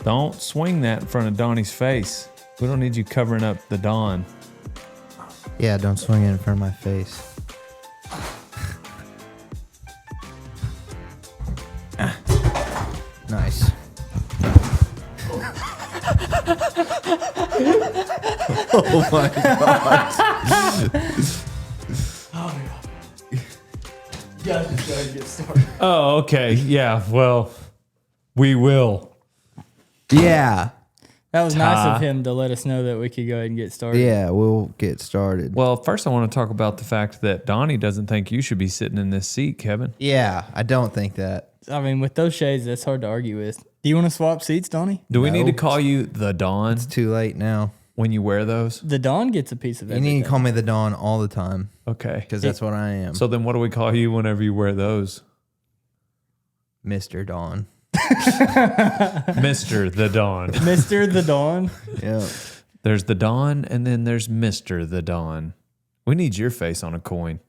Don't swing that in front of Donnie's face. We don't need you covering up the Don. Yeah, don't swing it in front of my face. Nice. Oh my god. You guys just gotta get started. Oh, okay. Yeah, well, we will. Yeah. That was nice of him to let us know that we could go ahead and get started. Yeah, we'll get started. Well, first I want to talk about the fact that Donnie doesn't think you should be sitting in this seat, Kevin. Yeah, I don't think that. I mean, with those shades, that's hard to argue with. Do you want to swap seats, Donnie? Do we No. need to call you the Don It's too late now. when you wear those? The Don gets a piece of You everything. need to call me the Dawn all the time Okay. because that's what I am. So then what do we call you whenever you wear those? Mr. Dawn. Mr. the Don. Mr. the Don. Yeah. There's the Don and then there's Mr. the Don. We need your face on a coin.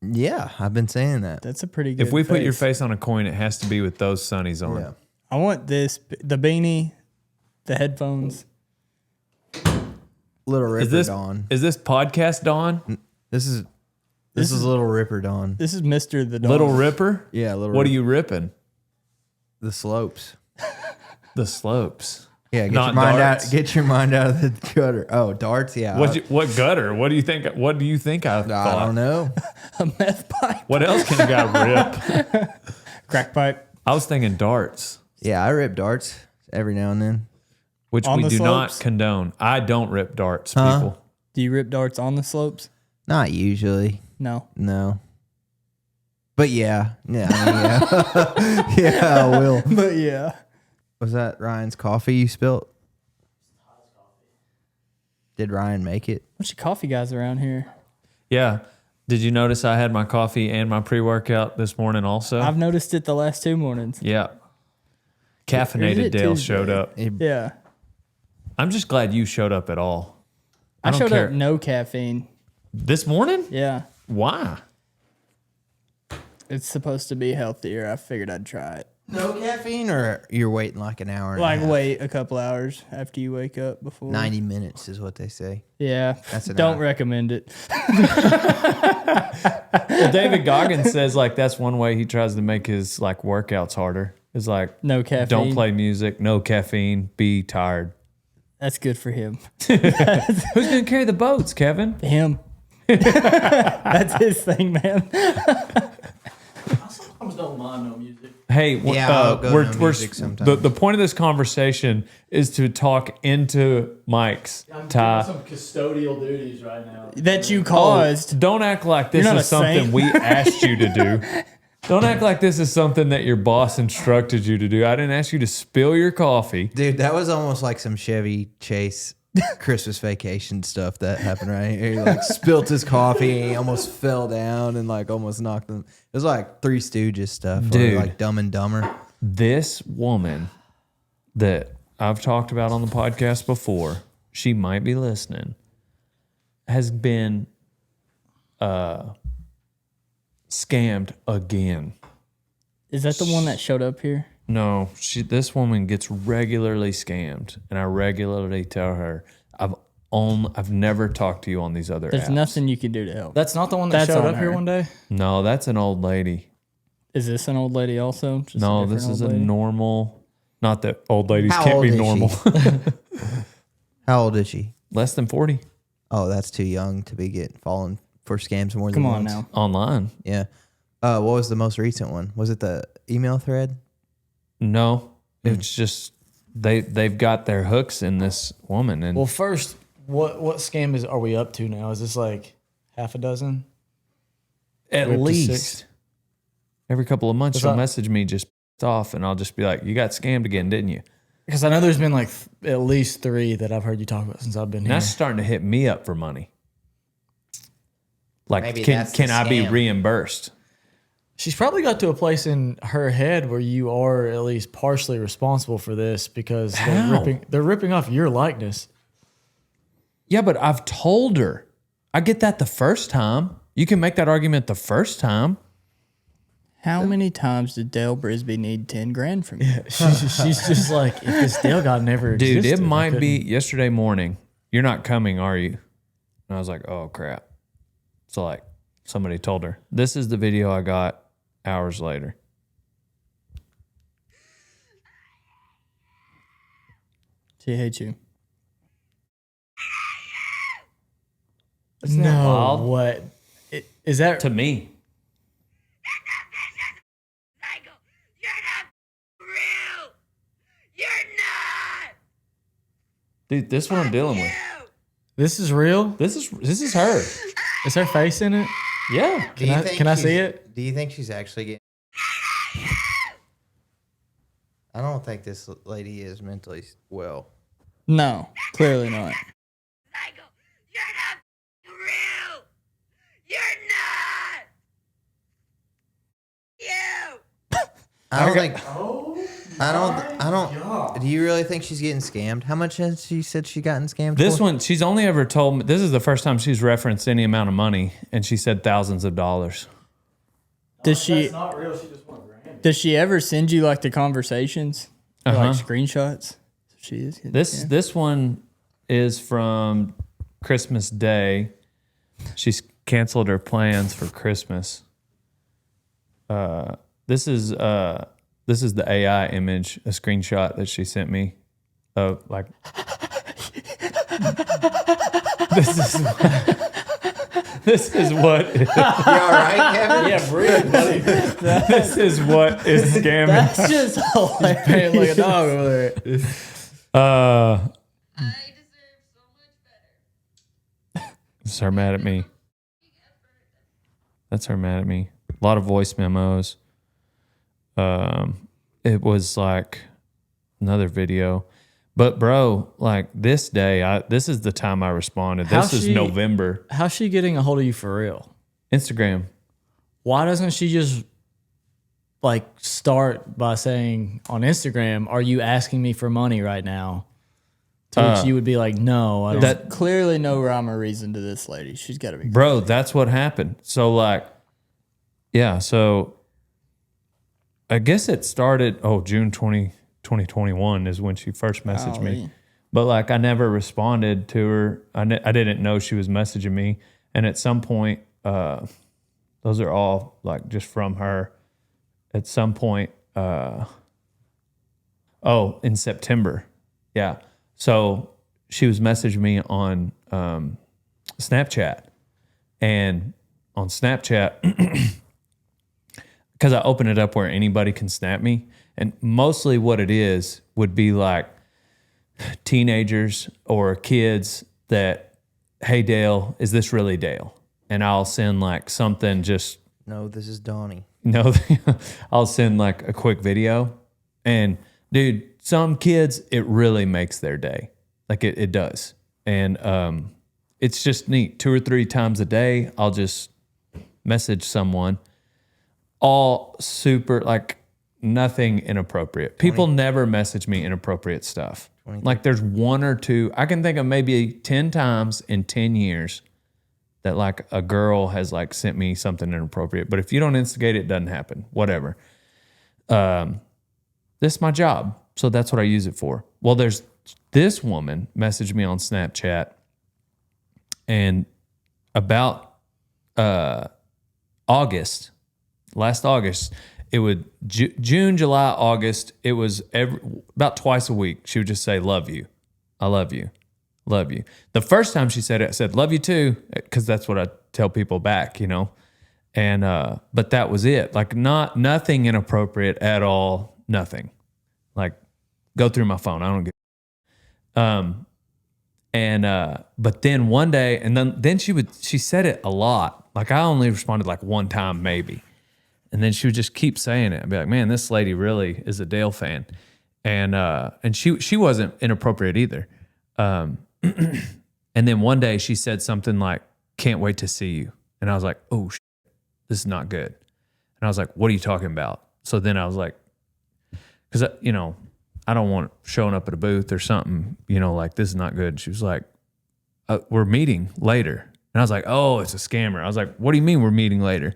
Yeah, I've been saying that. That's a pretty good If we put your face on a coin, it has to be with those sunnies on. Yeah. I want this, the beanie, the headphones. Little Ripper Is Dawn. this podcast Don? This is Little Ripper Dawn. This is Mr. the Don. Little Ripper? Yeah, Little What Ripper. are you ripping? The slopes. The slopes. Yeah, Not your mind darts. out. Get your mind out of the gutter. Oh, darts. Yeah. What gutter? What do you think? What do you think I thought? I don't know. A meth pipe. What else can a guy rip? Crack pipe. I was thinking darts, Yeah, I rip darts every now and then. which On we the do not slopes? condone. I don't rip darts, Huh? people. Do you rip darts on the slopes? Not usually. No. No. But yeah. Yeah. I mean, yeah. Yeah, I will. But yeah. Was that Ryan's coffee you spilt? Did Ryan make it? Bunch of coffee guys around here. Yeah. Did you notice I had my coffee and my pre-workout this morning also? I've noticed it the last 2 mornings. Yeah. Or is Caffeinated it Dale Tuesday? showed up. Yeah. I'm just glad you showed up at all. I don't showed care. up no caffeine. This morning? Yeah. Why? It's supposed to be healthier. I figured I'd try it. No caffeine, or you're waiting like an hour and Like a half? wait a couple hours after you wake up before. 90 minutes is what they say. Yeah. That's an Don't hour. recommend it. Well, David Goggins says like that's one way he tries to make his like workouts harder. Is like No caffeine. don't play music, no caffeine, be tired. That's good for him. Who's gonna carry the boats, Kevin? Him. That's his thing, man. I sometimes don't mind no music. Hey, Yeah, I'll go to music sometimes. the point of this conversation is to talk into mics. I'm doing Ty, some custodial duties right now. That you caused. don't act like this You're not is a something saint. we asked you to do. Don't act like this is something that your boss instructed you to do. I didn't ask you to spill your coffee. Dude, that was almost like some Chevy Chase Christmas vacation stuff that happened right here. He like spilt his coffee and he almost fell down and like almost knocked him. It was like Three Stooges stuff. Dude. Or like Dumb and Dumber. This woman that I've talked about on the podcast before, she might be listening, has been scammed again. Is that the one that showed up here? No, this woman gets regularly scammed, and I regularly tell her, I've never talked to you on these other There's apps. nothing you can do to help. That's not the one that That's showed on up here her. one day? No, that's an old lady. Is this an old lady also? Just a No, different this is old a lady? normal. Not that old ladies How can't old be is normal. How old is she? Less than 40 Oh, that's too young to be falling for scams more than Come on once. now. online. Yeah. What was the most recent one? Was it the email thread? No, it's just they've got their hooks in this woman, and Well, first, what scam are we up to now? Is this like half a dozen? at we're up to least 6. every couple of months Is she'll that- message me just off, and I'll just be like, "You got scammed again, didn't you?" Because I know there's been like at least 3 that I've heard you talk about since I've been And here. that's starting to hit me up for money. Like, Maybe can that's the can I be scam. reimbursed? She's probably got to a place in her head where you are at least partially responsible for this because How? they're ripping off your likeness. Yeah, but I've told her. I get that the first time. You can make that argument the first time. How many times did Dale Brisby need 10 grand from you? She's just like, if this Dale guy never Dude, existed, it I might couldn't- be yesterday morning. You're not coming, are you? And I was like, oh, crap. So, like, somebody told her. This is the video I got hours later. She hates you. Isn't that No, wild? what? Is that To me. You're not real. You're not. Dude, this is what I'm dealing with. this is real? This is her. Is her face in it? Yeah. Can I see it? Do you think she's actually getting? I don't think this lady is mentally well. No, clearly not. Psycho. You're not real. You're not. You. I don't think. I don't. Do you really think she's getting scammed? How much has she said she gotten scammed? This for? one, she's only ever told me, this is the first time she's referenced any amount of money, and she said thousands of dollars. Does she not real. She just won Grammy. does she ever send you like the conversations? Or, Uh-huh. like screenshots? She is. This one is from Christmas Day. She's canceled her plans for Christmas. This is the AI image, a screenshot that she sent me of like. This is what. You all right, Kevin? Yeah, breathe, buddy. This is what is scamming. That's just hilarious. Paying like a dog over there. I deserve so much better. That's her mad at me. That's her mad at me. A lot of voice memos. It was like another video. But bro, like this day, this is the time I responded. This How's is she- November. How's she getting a hold of you for real? Instagram. Why doesn't she just like start by saying on Instagram, "Are you asking me for money right now?" To which you would be like, "No, I don't." That Clearly no rhyme or reason to this lady. She's got to be. bro, that's what happened. So like, yeah, so I guess it started, June 2021 is when she first messaged me. Golly. But like I never responded to her. I didn't know she was messaging me. And at some point, those are all like just from her. At some point, in September. Yeah. So she was messaging me on Snapchat. And on Snapchat, because I open it up where anybody can snap me. And mostly what it is would be like teenagers or kids that, hey, Dale, is this really Dale? And I'll send like something just, No, this is Donnie. no, I'll send like a quick video. And dude, some kids, it really makes their day. Like it does. And it's just neat. 2 or 3 times a day, I'll just message someone. All super, like nothing inappropriate. People never message me inappropriate stuff. Like there's 1 or 2, I can think of maybe 10 times in 10 years that like a girl has like sent me something inappropriate. But if you don't instigate it, it doesn't happen. Whatever. This is my job. So that's what I use it for. Well, there's this woman messaged me on Snapchat, and about last August, it would June, July, August. It was about twice a week. She would just say, "Love you, I love you, love you." The first time she said it, I said, "Love you too," because that's what I tell people back, you know. And but that was it. Like nothing inappropriate at all. Nothing. Like go through my phone. I don't get. But then one day, and then she said it a lot. Like I only responded like one time maybe. And then she would just keep saying it. I'd be like, man, this lady really is a Dale fan. And she wasn't inappropriate either. And then one day she said something like, "Can't wait to see you." And I was like, oh, this is not good. And I was like, what are you talking about? So then I was like, because, you know, I don't want showing up at a booth or something, you know, like this is not good. She was like, we're meeting later. And I was like, oh, it's a scammer. I was like, what do you mean we're meeting later?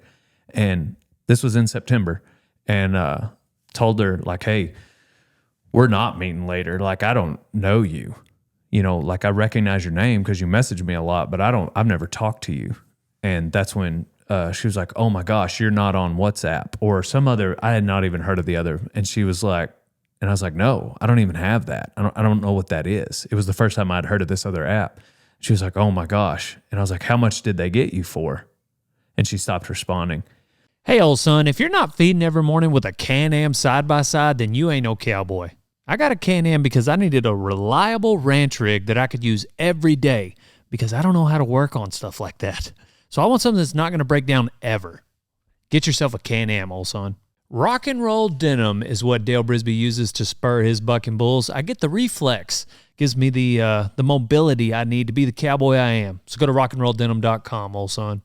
And This was in September, and told her like, hey, we're not meeting later. Like, I don't know you. You know, like I recognize your name because you message me a lot, but I've never talked to you. And that's when she was like, oh my gosh, you're not on WhatsApp or some other, I had not even heard of the other. And she was like, and I was like, no, I don't even have that. I don't know what that is. It was the first time I'd heard of this other app. She was like, oh my gosh. And I was like, how much did they get you for? And she stopped responding. Hey, old son, if you're not feeding every morning with a Can-Am side-by-side, then you ain't no cowboy. I got a Can-Am because I needed a reliable ranch rig that I could use every day because I don't know how to work on stuff like that. So I want something that's not going to break down ever. Get yourself a Can-Am, old son. Rock and roll denim is what Dale Brisby uses to spur his bucking bulls. I get the reflex. Gives me the mobility I need to be the cowboy I am. So go to rockandrolldenim.com, old son.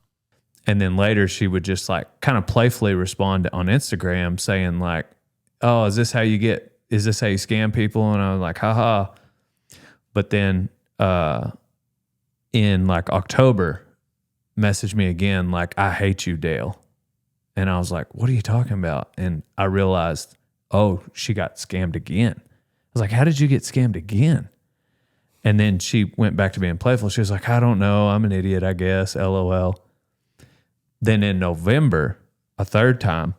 And then later she would just like kind of playfully respond on Instagram saying like, oh, is this how you scam people? And I was like, haha. But then in like October, messaged me again like, I hate you, Dale. And I was like, what are you talking about? And I realized, oh, she got scammed again. I was like, how did you get scammed again? And then she went back to being playful. She was like, I don't know. I'm an idiot, I guess. LOL. Then in November, a third time,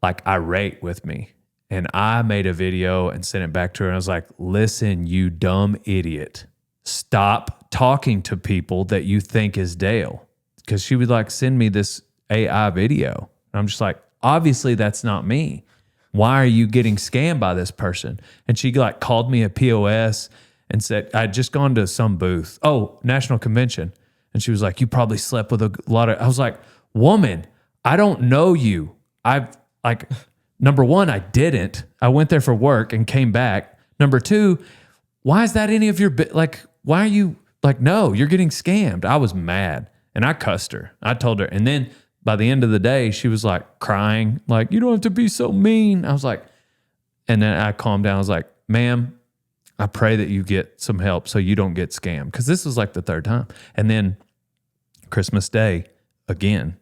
like irate with me. And I made a video and sent it back to her. And I was like, listen, you dumb idiot. Stop talking to people that you think is Dale. Because she would like send me this AI video. And I'm just like, obviously that's not me. Why are you getting scammed by this person? And she like called me a POS and said, I'd just gone to some booth. Oh, National Convention. And she was like, you probably slept with a lot of, I was like, woman, I don't know you. I've like, number one, I didn't. I went there for work and came back. Number two, why is that any of your, like, why are you like, no, you're getting scammed. I was mad and I cussed her. I told her. And then by the end of the day, she was like crying, like, you don't have to be so mean. I was like, and then I calmed down. I was like, ma'am, I pray that you get some help so you don't get scammed. Because this was like the third time. And then Christmas Day, again,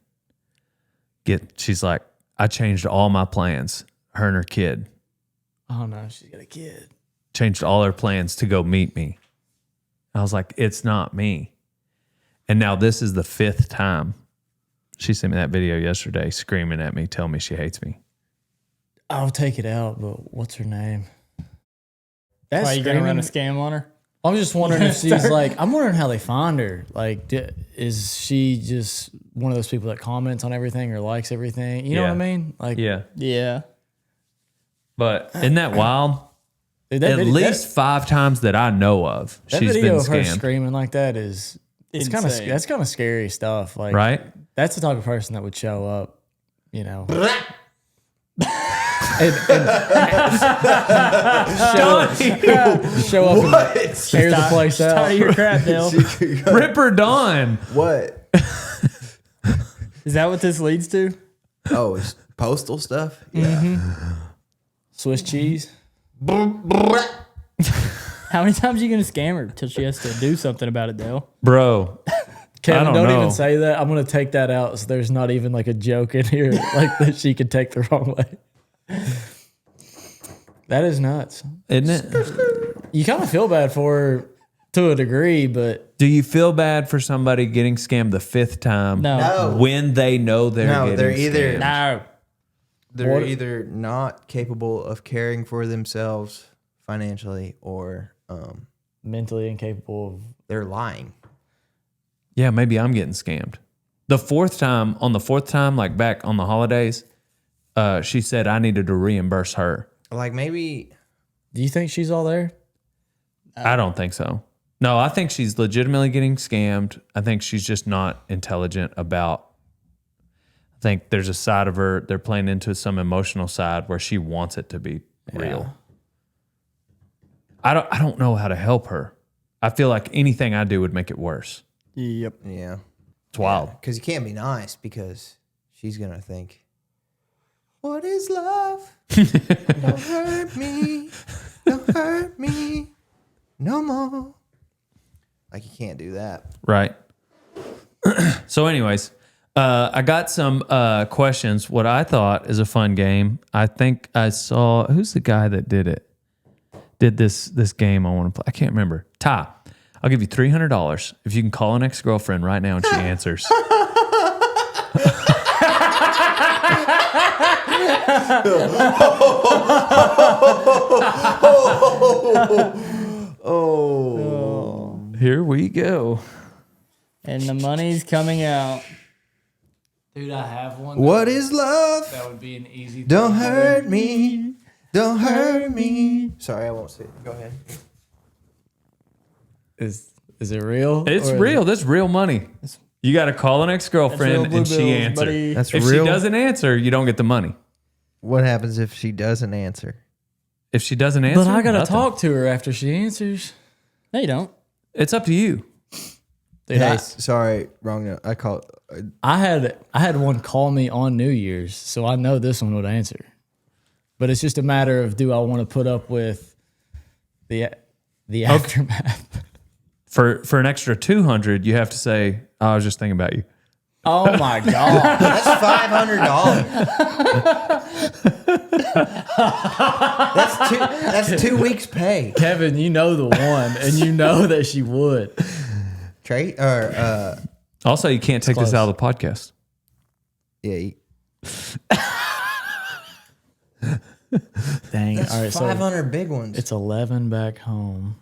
she's like, I changed all my plans, her and her kid. Oh, no, she's got a kid. Changed all her plans to go meet me. I was like, it's not me. And now this is the fifth time. She sent me that video yesterday screaming at me, telling me she hates me. I'll take it out, but what's her name? That's Why, you going to run a scam on her? I'm just wondering if she's like, I'm wondering how they find her. Like, is she just one of those people that comments on everything or likes everything? You know what I mean? Like, Yeah. But isn't that wild? Dude, At least 5 times that I know of, that she's video been of her scammed. screaming like that is Insane. that's kind of scary stuff. Like, Right? That's the type of person that would show up, you know. show up and tear the place out. Tired of your crap, Dale. Ripper Dawn. What? Is that what this leads to? Oh, it's postal stuff? Yeah. Swiss cheese. How many times are you going to scam her till she has to do something about it, Dale? Bro. Kevin, I don't know. even say that. I'm going to take that out so there's not even like a joke in here like that she could take the wrong way. That is nuts. Isn't it? You kind of feel bad for her to a degree, but Do you feel bad for somebody getting scammed the 5th time No. when they know they're getting they're either scammed? they're What? either not capable of caring for themselves financially or mentally incapable of. they're lying. Yeah, maybe I'm getting scammed. The 4th time, like back on the holidays, she said I needed to reimburse her. Like maybe Do you think she's all there? I don't think so. No, I think she's legitimately getting scammed. I think she's just not intelligent about. I think there's a side of her, they're playing into some emotional side where she wants it to be real. I don't know how to help her. I feel like anything I do would make it worse. Yep. yeah. It's wild. Because you can't be nice because she's gonna think, what is love? Don't hurt me. Don't hurt me. No more. Like you can't do that. Right. So anyways, I got some questions. What I thought is a fun game. I think I saw who's the guy that did this game I want to play. I can't remember. Ty, I'll give you $300 if you can call an ex-girlfriend right now and she answers. Here we go. And the money's coming out. Dude, I have one. What is love? That would be an easy. Don't hurt me. Don't hurt me. Sorry, I won't say it. Go ahead. Is it real? It's Or- real. That's real money. You got to call an That's real ex-girlfriend blue and she bills, answers. buddy. That's If real. she doesn't answer, you don't get the money. What happens if she doesn't answer? If she doesn't answer, But I gotta nothing. talk to her after she answers. No, you don't. It's up to you. Dude, Hey, sorry, wrong note. I called. I had one call me on New Year's, so I know this one would answer. But it's just a matter of do I want to put up with the aftermath. For an extra 200, you have to say, oh, I was just thinking about you. Oh my god! That's $500. That's 2 weeks' pay. Kevin, you know the one, and you know that she would. Trey or Also, you can't take this close. out of the podcast. yeah. Dang! That's All right, so 500 big ones. it's 11 back home.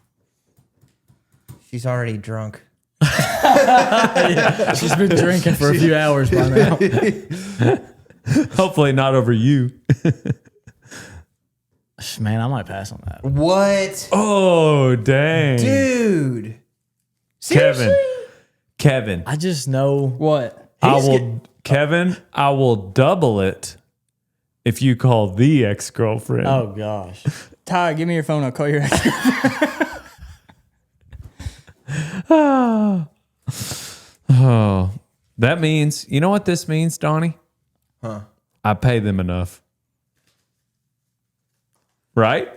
She's already drunk. She's been drinking for a few hours by now. Hopefully not over you. Man, I might pass on that. What, Oh, dang. dude? Kevin, I just know What? Kevin, I will double it if you call the ex-girlfriend. Oh gosh. Ty, give me your phone. I'll call your ex. Oh, that means, you know what this means, Donnie? Huh? I pay them enough. Right?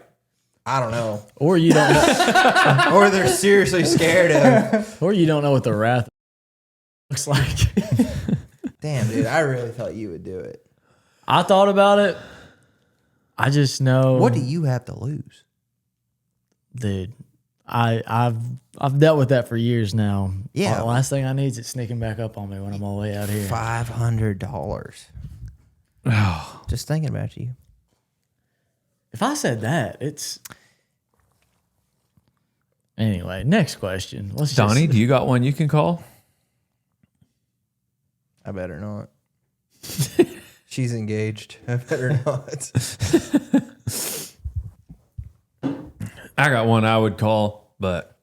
I don't know. Or you don't know, Or they're seriously scared of. or you don't know what the wrath looks like. Damn, dude. I really thought you would do it. I thought about it. I just know What do you have to lose? dude. I've dealt with that for years now. Yeah. The last thing I need is it sneaking back up on me when I'm all the way out here. $500. Just thinking about you. If I said that, it's anyway. Next question. Let's Donnie, just, do you got one you can call? I better not. She's engaged. I better not. I got one I would call, but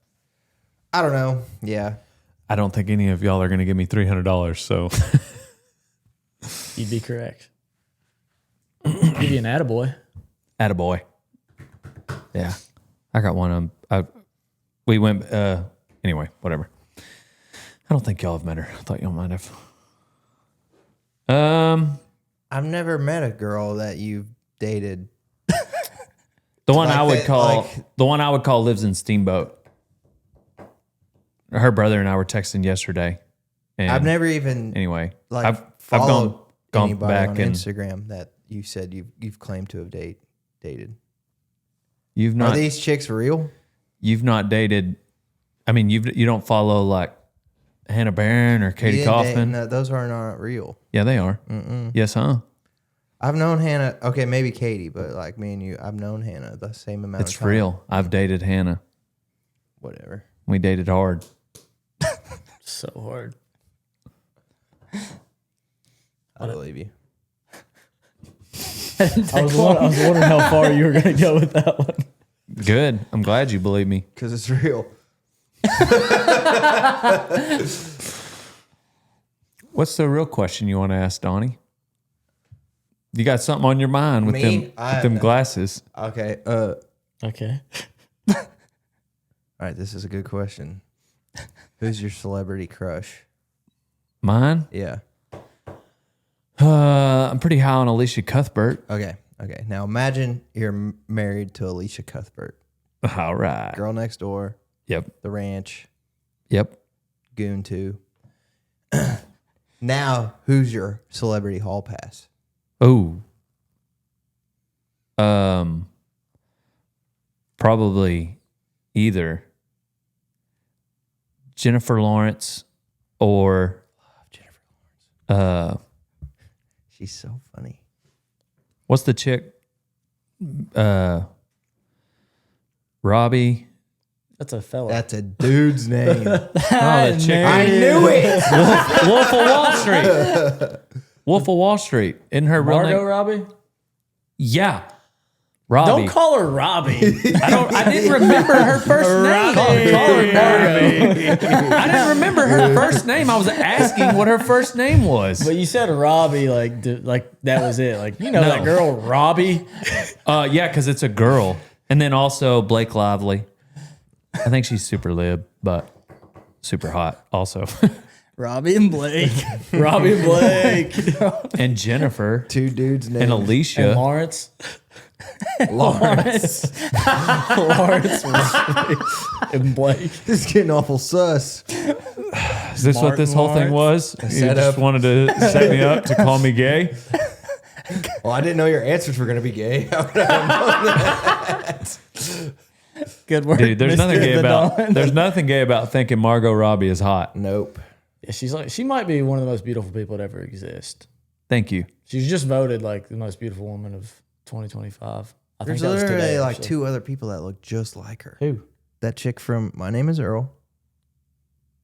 I don't know. Yeah. I don't think any of y'all are going to give me $300. So you'd be correct. Give you an attaboy. attaboy. Yeah. I got one. We went, anyway, whatever. I don't think y'all have met her. I thought y'all might have. I've never met a girl that you've dated. The one Like I would that, call, like- the one I would call lives in Steamboat. Her brother and I were texting yesterday. And I've never even anyway, like I've followed gone anybody back on and Instagram that you said you've claimed to have dated. you've Are not these chicks real? you've not dated. I mean, you don't follow like Hannah Barron or Katie You didn't date- Kaufman. no, those are not real. Yeah, they are. Yes, huh? I've known Hannah. Okay, maybe Katie, but like me and you, I've known Hannah the same amount of It's time. real. I've dated Hannah. Whatever. We dated hard. So hard. I believe you. I was wondering how far you were going to go with that one. Good. I'm glad you believe me. Because it's real. What's the real question you want to ask, Donnie? You got something on your mind with Me? them glasses? Okay. Okay. All right. This is a good question. Who's your celebrity crush? Mine? Yeah. I'm pretty high on Alicia Cuthbert. Okay. Okay. Now imagine you're married to Alicia Cuthbert. All right. Girl Next Door, Yep. The Ranch, Yep. Goon 2. Now, who's your celebrity hall pass? Oh. Probably either Jennifer Lawrence or She's so funny. what's the chick? Robbie. That's a fella. That's a dude's name. Oh, the chick. I knew it. Wolf of Wall Street. Wolf of Wall Street. Isn't her real Margot name? Robbie? Yeah. Robbie. Don't call her Robbie. I didn't remember her first name. Call her Margot. I didn't remember her first name. I was asking what her first name was. But you said Robbie like that was it. Like, you know that girl Robbie? Yeah, because it's a girl. And then also Blake Lively. I think she's super lib, but super hot also. Robbie and Blake. Robbie and Blake. And Jennifer. Two dudes' names. And Alicia. And Lawrence. Lawrence. Lawrence and Blake. This is getting awful sus. Is this what this Martin whole thing was? You just setup. wanted to set me up to call me gay? Well, I didn't know your answers were going to be gay. How would I know that? Good work. Dude, there's Mr. nothing gay about Badon. there's nothing gay about thinking Margot Robbie is hot. Nope. Yeah, she might be one of the most beautiful people to ever exist. Thank you. She's just voted like the most beautiful woman of 2025. I There's think that was literally today, like actually. two other people that look just like her. Who? That chick from My Name is Earl.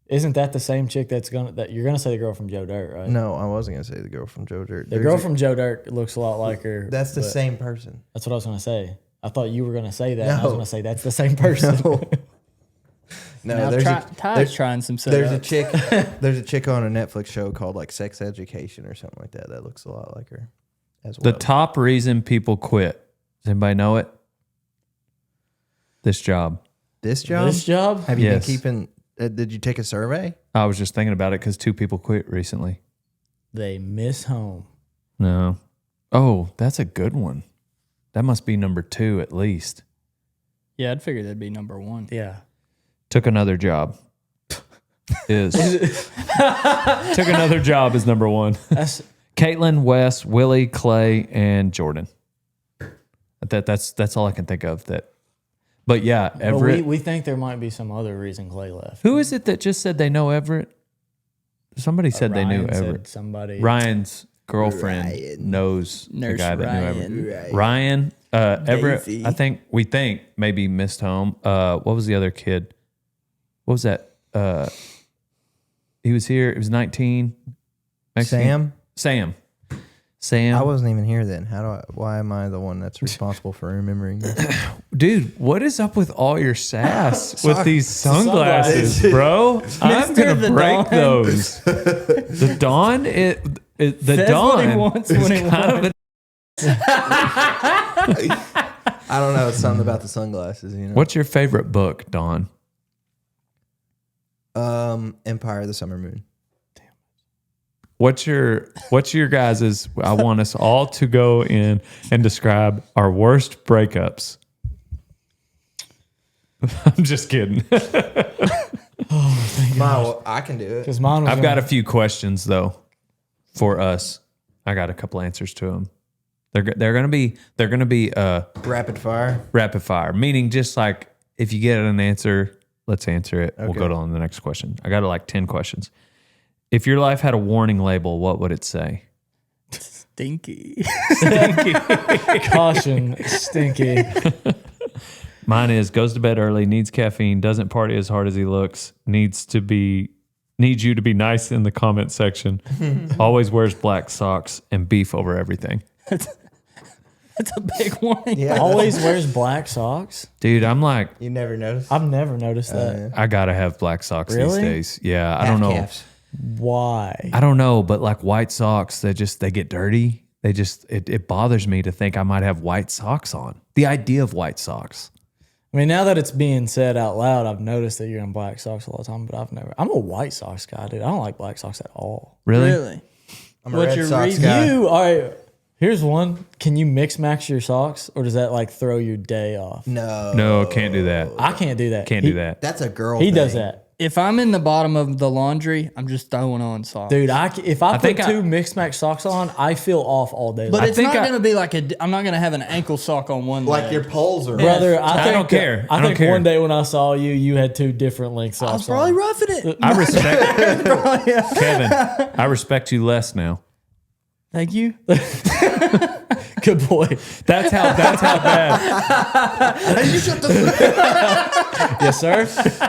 Isn't that the same chick that you're gonna say the girl from Joe Dirt, right? No, I wasn't going to say the girl from Joe Dirt. The girl from Joe Dirt looks a lot like her. That's the but same person. That's what I was gonna say. I thought you were gonna say that. And I was No. gonna say that's the same person. No, Now there's Ty's trying some setups. there's a chick there's a chick on a Netflix show called like Sex Education or something like that looks a lot like her as The well. top reason people quit. Does anybody know it? This job. This job? This job? Have you Yes. been keeping did you take a survey? I was just thinking about it because 2 people quit recently. They miss home. No. Oh, that's a good one. That must be number 2 at least. Yeah, I'd figure that'd be number one. Yeah. Took another job. Took another job is number 1. That's Caitlin, Wes, Willie, Clay, and Jordan. That's all I can think of. But yeah, but Everett. we think there might be some other reason Clay left. Who is it that just said they know Everett? Somebody said they knew Ryan said Everett. somebody. Ryan's girlfriend knows the Nurse guy that Ryan. knew Everett. Ryan, Everett, Daisy. we think maybe missed home. What was the other kid? What was that? He was here. He was 19. Mexican. Sam. I wasn't even here then. Why am I the one that's responsible for remembering this? Dude, what is up with all your sass with these Sunglasses. sunglasses, bro? I'm Mr. gonna the break Dawn. those. The Dawn, the Says Dawn what he wants is when he kind of I don't know. It's something about the sunglasses, you know. What's your favorite book, Dawn? Empire of the Summer Moon. What's your guys's? I want us all to go in and describe our worst breakups. I'm just kidding. I can do it. Because mine was I've got a few questions though for us. I got a couple answers to them. They're gonna be Rapid fire. rapid fire, meaning just like if you get an answer, let's answer it. We'll Okay. go on to the next question. I got like 10 questions. If your life had a warning label, what would it say? Stinky. caution, stinky. Mine is goes to bed early, needs caffeine, doesn't party as hard as he looks, needs you to be nice in the comment section, always wears black socks, and beef over everything. That's a big warning. Yeah. Always wears black socks. Dude, I'm like, You never noticed? I've never noticed that. I gotta have black socks these Really? days. Yeah, I don't know. Half-calves. Why? I don't know, but like white socks, they get dirty. It bothers me to think I might have white socks on. The idea of white socks. I mean, now that it's being said out loud, I've noticed that you're in black socks all the time, but I'm a white socks guy, dude. I don't like black socks at all. Really? Really? I'm a What's Red your Sox reason? guy. All right, here's one. Can you mix match your socks, or does that like throw your day off? No. No, can't do that. I can't do that. Can't do that. That's a girl He thing. does that. If I'm in the bottom of the laundry, I'm just throwing on socks. Dude, if I think put two mixed match socks on, I feel off all day. But long. it's not going to be like I'm not going to have an ankle sock on one Like leg. your poles are Brother, I don't care. I I don't think care. one day when I saw you, you had two different length socks. I was probably on. roughing it. I respect Kevin. I respect you less now. Thank you. Good boy. That's how bad. Yes, sir.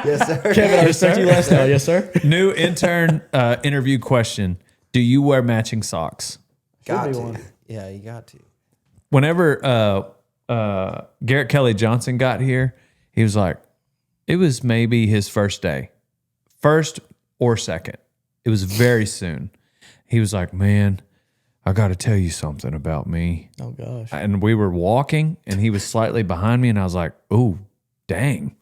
Yes, sir. Kevin, I respect you less now. Yes, sir. New intern interview question: do you wear matching socks? Got be to. one. Yeah, you got to. Whenever Garrett Kelly Johnson got here, he was like, it was maybe his first day, first or second. It was very soon. He was like, man, I got to tell you something about me. Oh gosh. And we were walking, and he was slightly behind me, and I was like, "Ooh, dang,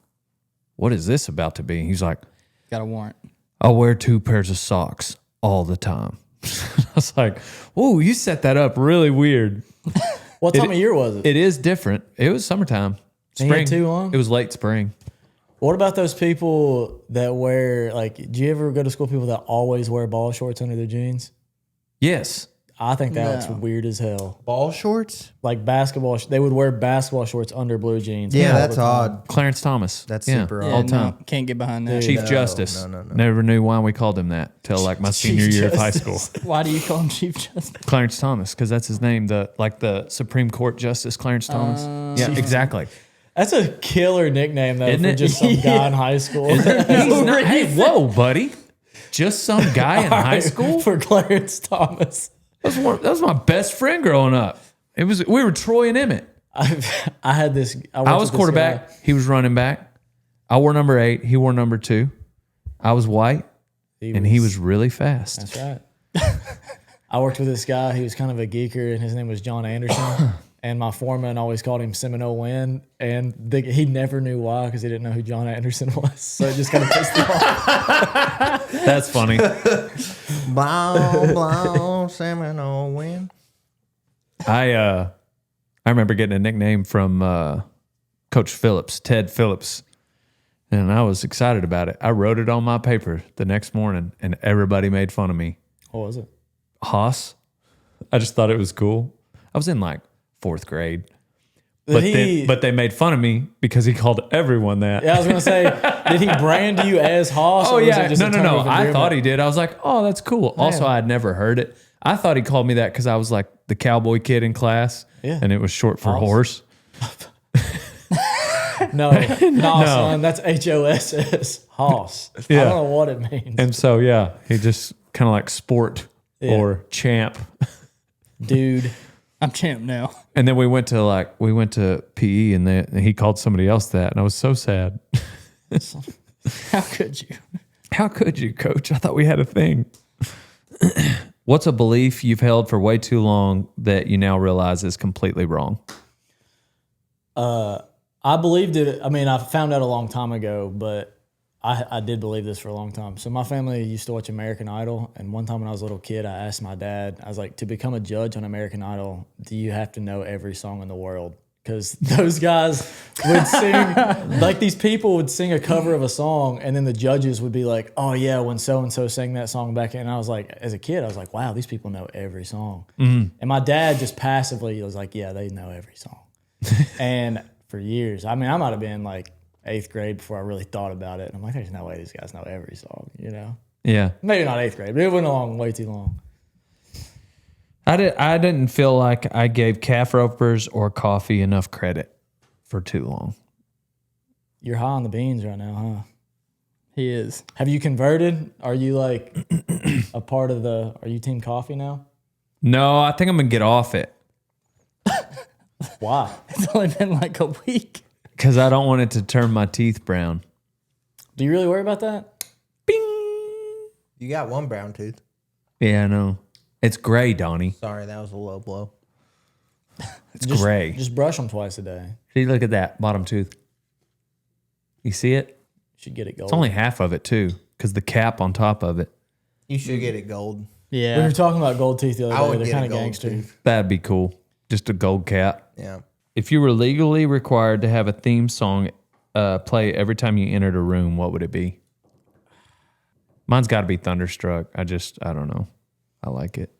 what is this about to be?" He's like, Got a warrant. "I wear 2 pairs of socks all the time." I was like, "Ooh, you set that up really weird." What time of year was it? It is different. It was summertime, And you spring. had 2 on? It was late spring. What about those people that wear do you ever go to school with people that always wear ball shorts under their jeans? Yes, I think that's No. weird as hell. Ball shorts? Like basketball, they would wear basketball shorts under blue jeans. Yeah, all that's the time. odd. Clarence Thomas. That's Yeah, super all odd. the time. Can't get behind that. Chief No, Justice. no. Never knew why we called him that till like my senior year of high school. Why do you call him Chief Justice? Clarence Thomas, because that's his name. The Supreme Court Justice Clarence Thomas. Yeah, exactly. That's a killer nickname though Isn't for it? just some guy in high school. He's not, hey, whoa, buddy! Just some guy in high school. for Clarence Thomas. That was my best friend growing up. We were Troy and Emmett. I had this. I worked was with this quarterback. guy. He was running back. I wore number 8. He wore number 2. I was white, and he was really fast. That's right. I worked with this guy. He was kind of a geeker, and his name was John Anderson. And my foreman always called him Seminole Win. And he never knew why because he didn't know who John Anderson was. So it just kind of pissed him off. That's funny. Blow, blow, Seminole wind. I remember getting a nickname from Coach Phillips, Ted Phillips, and I was excited about it. I wrote it on my paper the next morning, and everybody made fun of me. What was it? Haas. I just thought it was cool. I was in like 4th grade, but they made fun of me because he called everyone that. Yeah, I was going to say, did he brand you as Hoss? Oh or was yeah, it just a term no. of I endearment? thought he did. I was like, oh, that's cool. Also, I had never heard it. I thought he called me that because I was like the cowboy kid in class, Yeah. and it was short for Hoss. horse. No, son, that's HOSS. Hoss. Yeah. I don't know what it means. And so yeah, he just kind of like sport or champ. Dude. I'm champ now. And then we went to PE, and he called somebody else that, and I was so sad. How could you? How could you, Coach? I thought we had a thing. What's a belief you've held for way too long that you now realize is completely wrong? I believed it. I mean, I found out a long time ago, but I did believe this for a long time. So my family used to watch American Idol, and one time when I was a little kid, I asked my dad, I was like, to become a judge on American Idol, do you have to know every song in the world? Because those guys would sing, like these people would sing a cover of a song, and then the judges would be like, oh yeah, when so-and-so sang that song back in. And I was like, as a kid, I was like, wow, these people know every song. And my dad just passively was like, yeah, they know every song. And for years, I mean, I might have been like 8th grade before I really thought about it. And I'm like, there's no way these guys know every song, you know? Yeah. Maybe not 8th grade, but it went along way too long. I didn't feel like I gave calf ropers or coffee enough credit for too long. You're high on the beans right now, huh? He is. Have you converted? Are you like a part of are you team coffee now? No, I think I'm going to get off it Why? It's only been like a week. because I don't want it to turn my teeth brown. Do you really worry about that? You got one brown tooth. Yeah, I know. It's gray, Donnie. Sorry, that was a low blow. It's gray. Just brush them twice a day. See, look at that bottom tooth. You see it? You should get it gold. It's only half of it, too, because the cap on top of it. You should get it gold. We Yeah. were talking about gold teeth the I other would day. They're get a kind of gold gangster. tooth. That'd be cool. Just a gold cap. Yeah. If you were legally required to have a theme song play every time you entered a room, what would it be? Mine's got to be Thunderstruck. I don't know. I like it.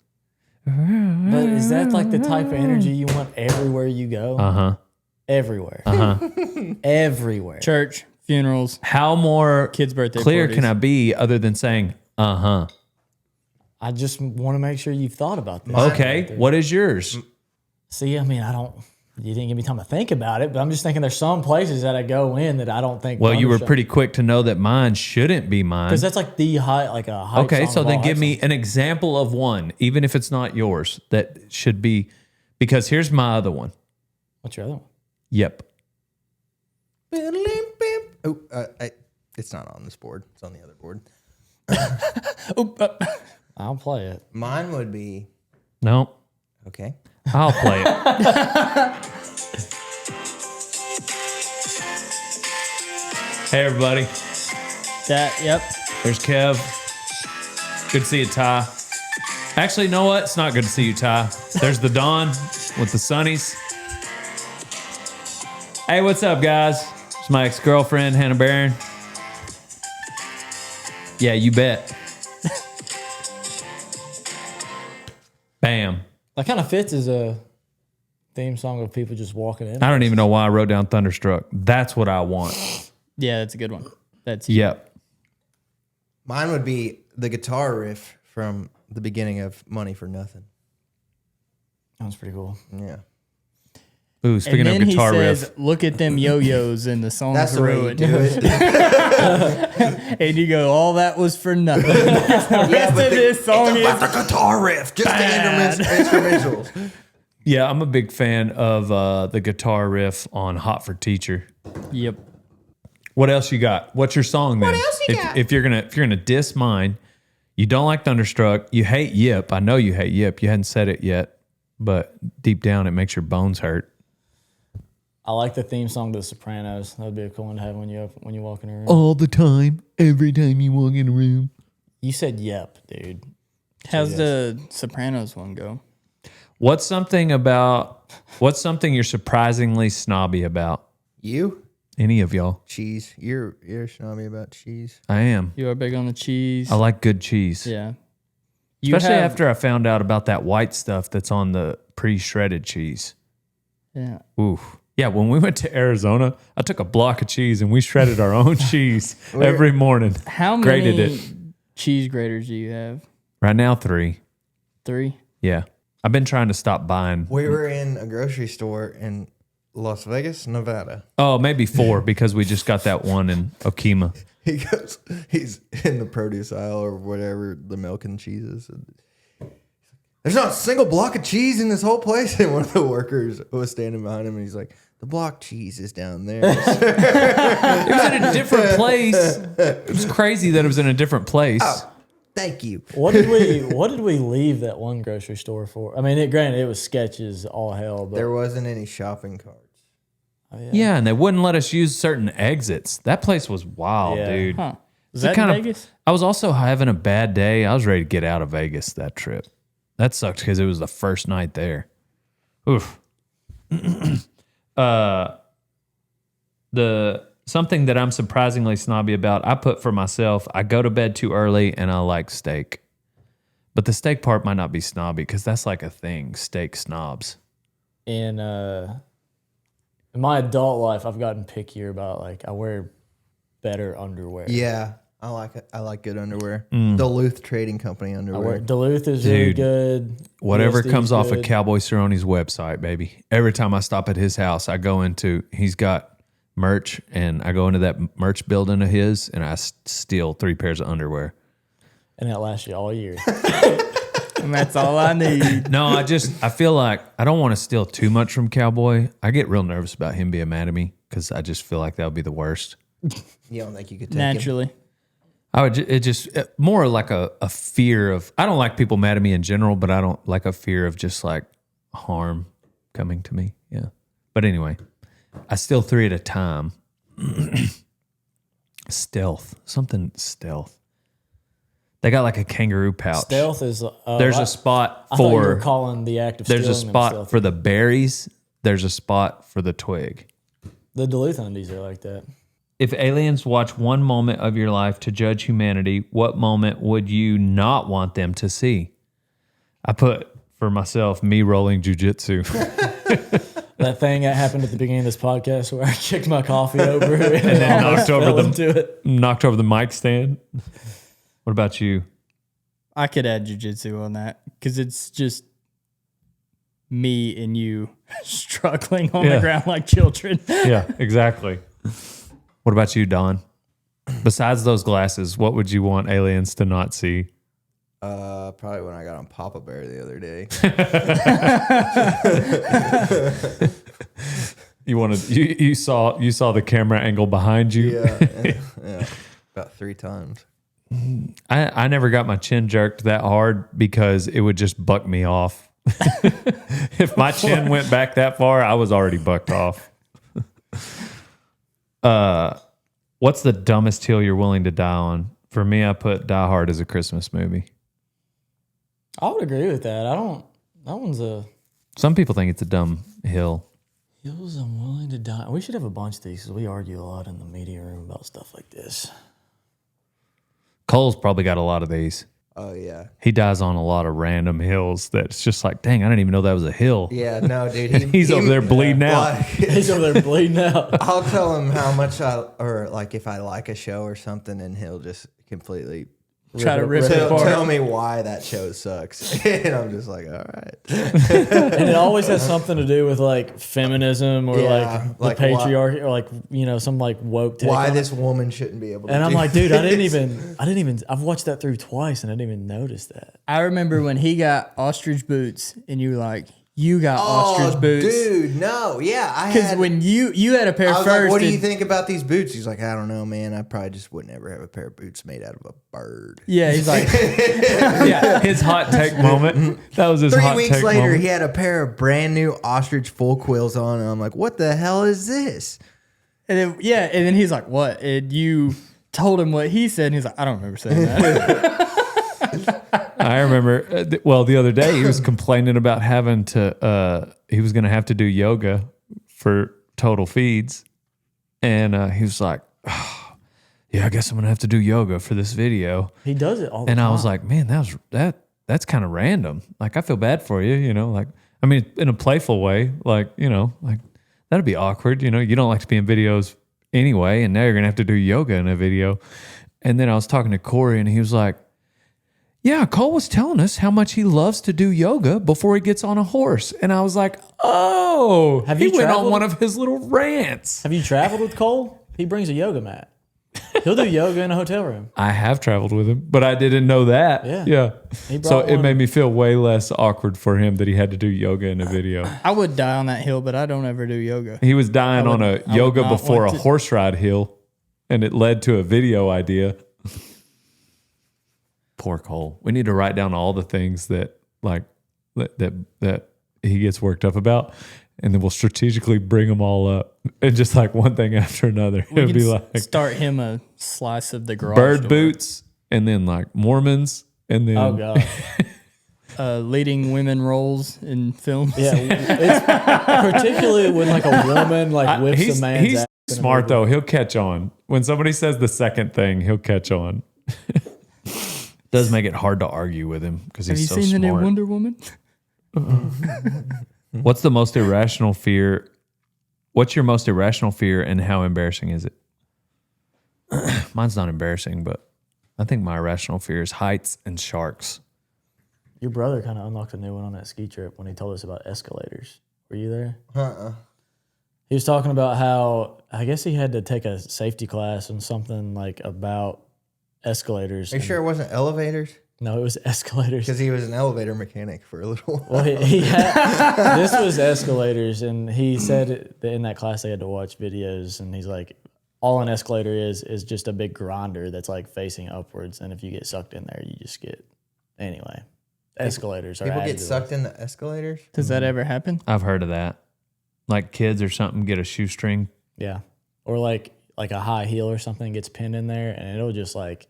But is that like the type of energy you want everywhere you go? Uh-huh. Everywhere. Everywhere. Church, funerals. How more Kids' birthday clear parties. can I be other than saying, uh-huh? I just want to make sure you've thought about this. Okay. What is yours? See, I mean, you didn't give me time to think about it, but I'm just thinking there's some places that I go in that I don't think. Well, you were pretty quick to know that mine shouldn't be mine. Because that's like the high, like a hype Okay, song so of then all give hype me songs. an example of one, even if it's not yours, that should be, because here's my other one. What's your other one? Yep. Oh, it's not on this board. It's on the other board. I'll play it. Mine would be No, okay. I'll play it. Hey, everybody. Yep. There's Kev. Good to see you, Ty. Actually, you know what? It's not good to see you, Ty. There's the Dawn with the Sunnies. Hey, what's up, guys? It's my ex-girlfriend, Hannah Barron. Yeah, you bet. Bam. That kind of fits as a theme song of people just walking in. I don't even know why I wrote down Thunderstruck. That's what I want. Yeah, that's a good one. That's Yep. Mine would be the guitar riff from the beginning of Money for Nothing. That was pretty cool. Yeah. Ooh, And speaking then of he guitar says, riff. "Look at them yo-yos," and the song's That's the way you ruined. do it. And you go, "All that was for nothing." The rest of this song is the guitar riff, just the instrumentals. Yeah, I'm a big fan of the guitar riff on Hot for Teacher. Yep. What else you got? What's your song then? What else you got? If you're gonna diss mine, you don't like Thunderstruck, you hate Yip. I know you hate Yip. You hadn't said it yet, but deep down it makes your bones hurt. I like the theme song to The Sopranos. That'd be a cool one to have when you walk in a room. All the time, every time you walk in a room. You said yep, dude. How's the Sopranos one go? What's something you're surprisingly snobby about? You? Any of y'all? Cheese. You're snobby about cheese. I am. You are big on the cheese. I like good cheese. Yeah. Especially after I found out about that white stuff that's on the pre-shredded cheese. Yeah. Oof. Yeah, when we went to Arizona, I took a block of cheese and we shredded our own cheese every morning. How Grated many it. cheese graters do you have? Right now, 3. 3? Yeah. I've been trying to stop buying. We were in a grocery store in Las Vegas, Nevada. Oh, maybe 4 because we just got that one in Okima. He's in the produce aisle or whatever, the milk and cheeses. There's not a single block of cheese in this whole place. And one of the workers was standing behind him and he's like, the block cheese is down there. It was in a different place. It was crazy that it was in a different place. Oh, thank you. What did we leave that one grocery store for? I mean, granted, it was sketches all hell, but There wasn't any shopping carts. Yeah, and they wouldn't let us use certain exits. That place was wild, Yeah. dude. Huh. Was So that kind in of- Vegas? I was also having a bad day. I was ready to get out of Vegas that trip. That sucked because it was the first night there. Oof. The something that I'm surprisingly snobby about, I put for myself, I go to bed too early and I like steak. But the steak part might not be snobby because that's like a thing, steak snobs. in my adult life, I've gotten pickier about like I wear better underwear. Yeah, I like it. I like good underwear. Duluth Trading Company I underwear. wear Duluth is really Dude, good. Whatever USD is comes off of good. Cowboy Cerrone's website, baby. Every time I stop at his house, I go into, he's got merch, and I go into that merch building of his, and I steal 3 pairs of underwear. and that lasts you all year. And that's all I need. No, I feel like I don't want to steal too much from Cowboy. I get real nervous about him being mad at me because I just feel like that would be the worst. You don't think you could take him? Naturally. I would, more like a fear of, I don't like people mad at me in general, but I don't like a fear of just like harm coming to me. Yeah. But anyway, I steal 3 at a time. Stealth. They got like a kangaroo pouch. Stealth is. There's a spot I thought you were for, calling the act of there's a stealing them spot stealth. for the berries. There's a spot for the twig. The Duluth undies are like that. If aliens watch one moment of your life to judge humanity, what moment would you not want them to see? I put for myself me rolling jujitsu. That thing that happened at the beginning of this podcast where I kicked my coffee over and then knocked knocked over the mic stand. What about you? I could add jujitsu on that because it's just me and you struggling on the ground like children. Yeah, exactly. What about you, Don? Besides those glasses, what would you want aliens to not see? Probably when I got on Papa Bear the other day. You saw the camera angle behind you. Yeah, about 3 times. I never got my chin jerked that hard because it would just buck me off. If my chin went back that far, I was already bucked off. What's the dumbest hill you're willing to die on? For me, I put Die Hard as a Christmas movie. I would agree with that. That one's a... Some people think it's a dumb hill. Hills I'm willing to die. We should have a bunch of these because we argue a lot in the media room about stuff like this. Cole's probably got a lot of these. Oh, yeah. He dies on a lot of random hills that's just like, dang, I didn't even know that was a hill. Yeah, no, dude. He's over there bleeding out. He's over there bleeding out. I'll tell him how much if I like a show or something, and he'll just completely Try to rip it apart. tell me why that show sucks. And I'm just like, all right. And it always has something to do with like feminism or like the patriarchy or like, some like woke take Why on this it. woman shouldn't be able to And I'm do like, dude, this. I've watched that through twice and I didn't even notice that. I remember when he got ostrich boots and you were like, you got ostrich boots. Dude, no. Yeah, I Because had... when you had a pair I was first. like, what do you and- think about these boots? He's like, I don't know, man. I probably just wouldn't ever have a pair of boots made out of a bird. Yeah, he's like, Yeah, his hot take moment. That was his 3 hot weeks take later, moment. he had a pair of brand new ostrich full quills on, and I'm like, what the hell is this? and then he's like, what? And you told him what he said, and he's like, I don't remember saying that. I remember, the other day he was complaining about having to, he was going to have to do yoga for total feeds. And he was like, oh, yeah, I guess I'm going to have to do yoga for this video. He does it all the And time. I was like, man, that's kind of random. Like, I feel bad for you, like, I mean, in a playful way, like, like that'd be awkward. You don't like to be in videos anyway. And now you're going to have to do yoga in a video. And then I was talking to Corey and he was like, yeah, Cole was telling us how much he loves to do yoga before he gets on a horse. And I was like, oh, Have he you went on traveled? one of his little rants. Have you traveled with Cole? He brings a yoga mat. He'll do yoga in a hotel room. I have traveled with him, but I didn't know that. Yeah. He So brought it one. made me feel way less awkward for him that he had to do yoga in a video. I would die on that hill, but I don't ever do yoga. He was dying on a would yoga not before a want to- horse ride hill, and it led to a video idea. Poor Cole. We need to write down all the things that that he gets worked up about, and then we'll strategically bring them all up, and just like one thing after another. We It'd can be like start him a slice of the garage bird door. boots, and then like Mormons, and then Oh, God. Leading women roles in films. Yeah. It's particularly when like a woman like whips he's a man's he's ass in a smart movie. though. He'll catch on when somebody says the second thing. He'll catch on. Does make it hard to argue with him because Have he's you so seen the new smart. Wonder Woman? What's the most irrational fear? What's your most irrational fear, and how embarrassing is it? Mine's not embarrassing, but I think my irrational fear is heights and sharks. Your brother kind of unlocked a new one on that ski trip when he told us about escalators. Were you there? He was talking about how I guess he had to take a safety class and something like about escalators. Are you sure it wasn't elevators? No, it was escalators. Because he was an elevator mechanic for a little while. Well, he had, this was escalators, and he said that in that class they had to watch videos, and he's like, all an escalator is just a big grinder that's like facing upwards, and if you get sucked in there, you just get anyway. Escalators are People added get to sucked into escalators? Does that ever happen? I've heard of that. Like kids or something get a shoestring. Yeah, or like a high heel or something gets pinned in there, and it'll just like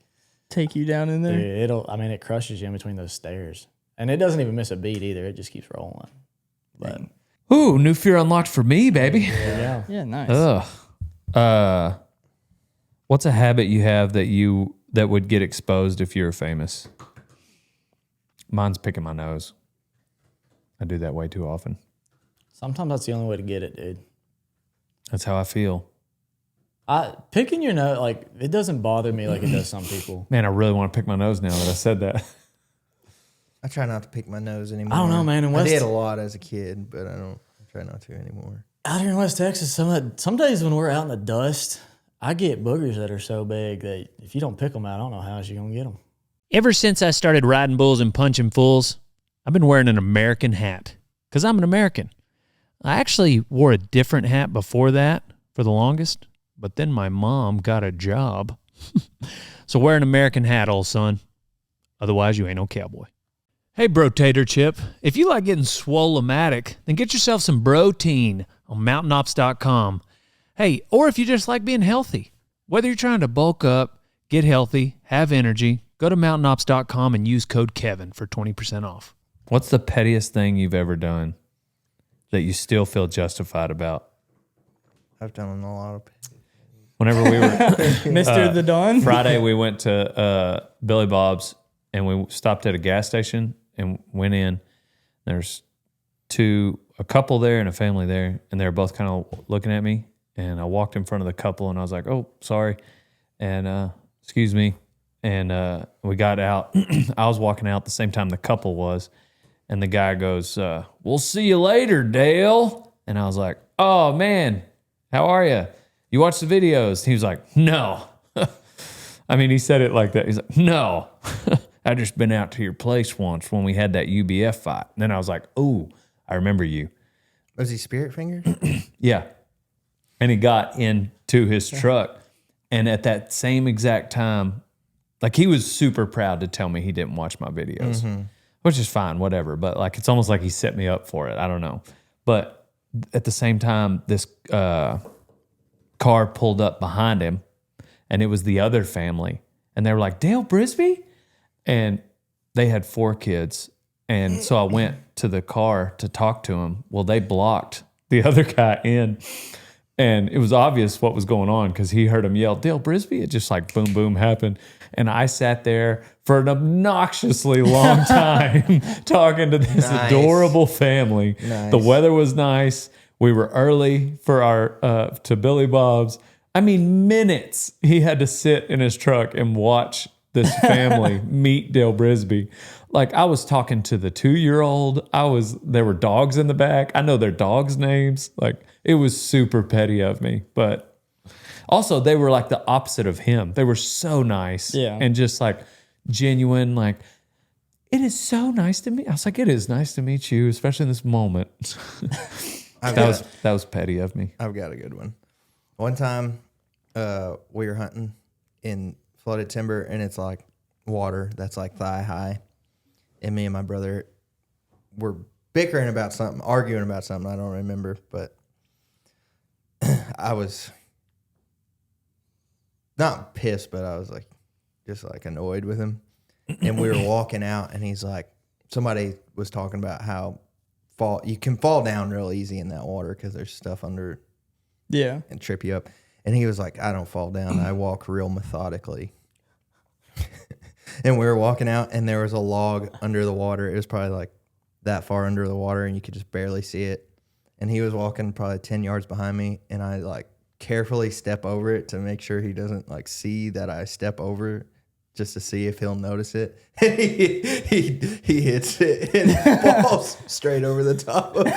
Take you down in there? dude, it crushes you in between those stairs, and it doesn't even miss a beat either. It just keeps rolling. But Ooh, new fear unlocked for me, baby. yeah, Yeah, nice. Ugh. What's a habit you have that would get exposed if you were famous? Mine's picking my nose. I do that way too often. Sometimes that's the only way to get it, dude. That's how I feel. Picking your nose, like, it doesn't bother me like it does some people. Man, I really want to pick my nose now that I said that. I try not to pick my nose anymore. I don't know, man. I did a lot as a kid, but I try not to anymore. Out here in West Texas, some days when we're out in the dust, I get boogers that are so big that if you don't pick them out, I don't know how else you're going to get them. Ever since I started riding bulls and punching fools, I've been wearing an American hat because I'm an American. I actually wore a different hat before that for the longest, but then my mom got a job. So wear an American hat, old son. Otherwise, you ain't no cowboy. Hey, Bro Tater Chip, if you like getting swole-o-matic, then get yourself some Protein on mountainops.com. Hey, or if you just like being healthy, whether you're trying to bulk up, get healthy, have energy, go to mountainops.com and use code Kevin for 20% off. What's the pettiest thing you've ever done that you still feel justified about? I've done a lot of. Whenever we were Mr. the Don. Friday, we went to Billy Bob's and we stopped at a gas station and went in. There's a couple there and a family there, and they were both kind of looking at me. And I walked in front of the couple and I was like, "Oh, sorry," and excuse me. And we got out. I was walking out the same time the couple was, and the guy goes, "We'll see you later, Dale." And I was like, "Oh man, how are you? You watch the videos?" He was like, "No." I mean, he said it like that. He's like, "No, I just been out to your place once when we had that UBF fight." And then I was like, "Ooh, I remember you." Was he Spirit Fingers? Yeah. And he got into his truck. And at that same exact time, like, he was super proud to tell me he didn't watch my videos, which is fine, whatever. But like, it's almost like he set me up for it. I don't know. But at the same time, this car pulled up behind him, and it was the other family. And they were like, "Dale Brisby?" And they had 4 kids. And so I went to the car to talk to him. Well, they blocked the other guy in. And it was obvious what was going on because he heard him yell, "Dale Brisby." It just like boom, boom happened. And I sat there for an obnoxiously long time talking to this adorable family. Nice. The weather was nice. We were early for our to Billy Bob's. I mean, minutes he had to sit in his truck and watch this family meet Dale Brisby. Like, I was talking to the 2-year-old. There were dogs in the back. I know their dogs' names. Like, it was super petty of me. But also, they were like the opposite of him. They were so nice. Yeah. And just like genuine, like, "It is so nice to meet." I was like, "It is nice to meet you, especially in this moment." That was petty of me. I've got a good one. One time, we were hunting in flooded timber, and it's like water that's like thigh high. And me and my brother were bickering about something, arguing about something. I don't remember, but I was not pissed, but I was like, just like annoyed with him. And we were walking out, and he's like, somebody was talking about how you can fall down real easy in that water because there's stuff under and trip you up. And he was like, "I don't fall down. I walk real methodically." And we were walking out, and there was a log under the water. It was probably like that far under the water, and you could just barely see it. And he was walking probably 10 yards behind me, and I like carefully step over it to make sure he doesn't like see that I step over it, just to see if he'll notice it. he hits it and falls straight over the top of it.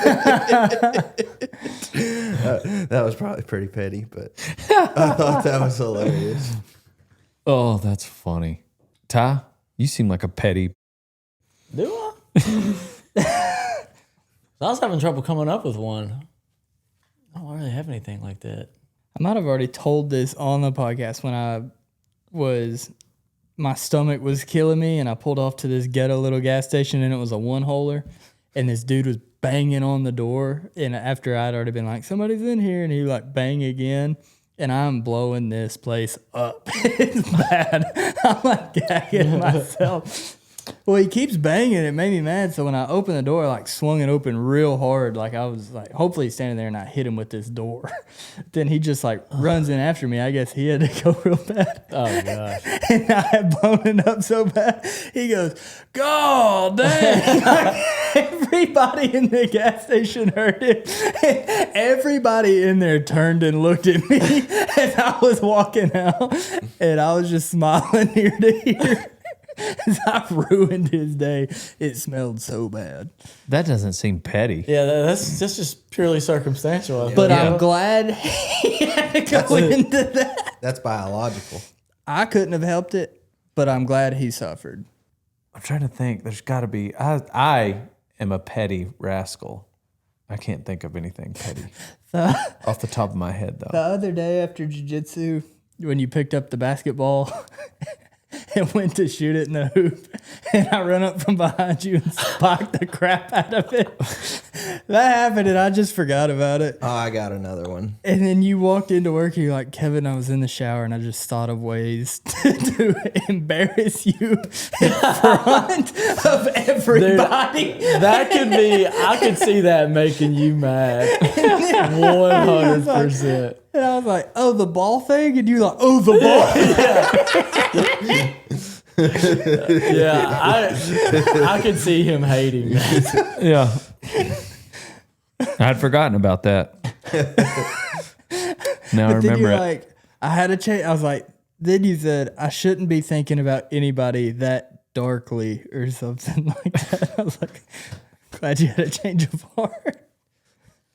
That was probably pretty petty, but I thought that was hilarious. Oh, that's funny. Ty, you seem like a petty. Do I? I was having trouble coming up with one. I don't really have anything like that. I might have already told this on the podcast when my stomach was killing me and I pulled off to this ghetto little gas station, and it was a one-holer, and this dude was banging on the door, and after I'd already been like, "Somebody's in here," and he like bang again, and I'm blowing this place up. It's bad. I'm like gagging myself. Well, he keeps banging. It made me mad. So when I opened the door, I like swung it open real hard. Like I was like, hopefully he's standing there and I hit him with this door. Then he just like runs in after me. I guess he had to go real bad. Oh gosh. And I had blown it up so bad. He goes, God dang. Like, everybody in the gas station heard it. And everybody in there turned and looked at me as I was walking out. And I was just smiling ear to ear. I ruined his day. It smelled so bad. That doesn't seem petty. Yeah, that's just purely circumstantial. I think. But I'm glad he had to go into that. That's biological. I couldn't have helped it, but I'm glad he suffered. I'm trying to think. There's got to be. I am a petty rascal. I can't think of anything petty off the top of my head, though. The other day after jiu-jitsu, when you picked up the basketball and went to shoot it in the hoop, and I run up from behind you and spiked the crap out of it. That happened, and I just forgot about it. Oh, I got another one. And then you walked into work, and you're like, Kevin, I was in the shower, and I just thought of ways to embarrass you in front of everybody. That could be. I could see that making you mad. 100%. And I was like, oh, the ball thing? And you're like, oh, the ball. Yeah, I could see him hating that. Yeah. I'd forgotten about that. Now I Then remember you're it. like, I had a change. I was like, then you said, I shouldn't be thinking about anybody that darkly or something like that. I was like, glad you had a change of heart.